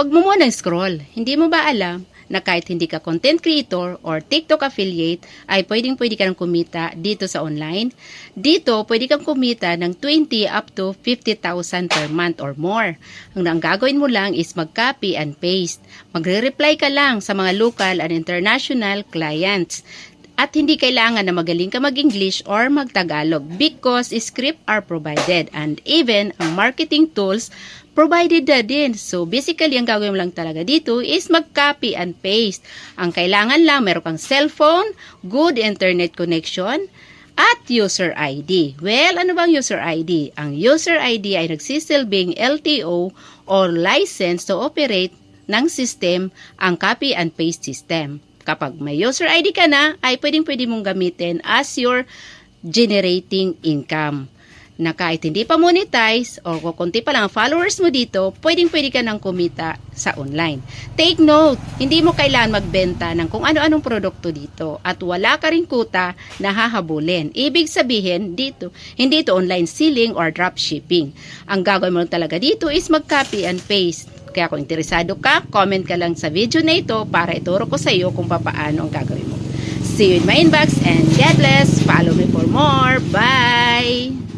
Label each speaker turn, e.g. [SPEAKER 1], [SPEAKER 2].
[SPEAKER 1] Huwag mo munang scroll. Hindi mo ba alam na kahit hindi ka content creator or TikTok affiliate, ay pwedeng-pwede ka nang kumita dito sa online? Dito, pwede kang kumita ng 20 up to 50,000 per month or more. Ang gagawin mo lang is mag-copy and paste. Magre-reply ka lang sa mga local and international clients. At hindi kailangan na magaling ka mag-English or mag-Tagalog because script are provided and even ang marketing tools provided na din. So basically, ang gagawin mo lang talaga dito is mag-copy and paste. Ang kailangan lang, meron kang cellphone, good internet connection, at user ID. Well, ano bang user ID? Ang user ID ay nagsisilbing LTO or license to operate ng system, ang copy and paste system. Kapag may user ID ka na, ay pwedeng-pwede mong gamitin as your generating income. Na kahit hindi pa monetize o kukunti pa lang ang followers mo dito, pwedeng-pwede ka nang kumita sa online. Take note, hindi mo kailangan magbenta ng kung ano-anong produkto dito at wala ka rin kuta na hahabulin. Ibig sabihin, dito, hindi ito online selling or dropshipping. Ang gagawin mo talaga dito is mag-copy and paste. Kaya kung interesado ka, comment ka lang sa video na ito para ituro ko sa iyo kung paano ang gagawin mo. See you in my inbox and God bless. Follow me for more. Bye!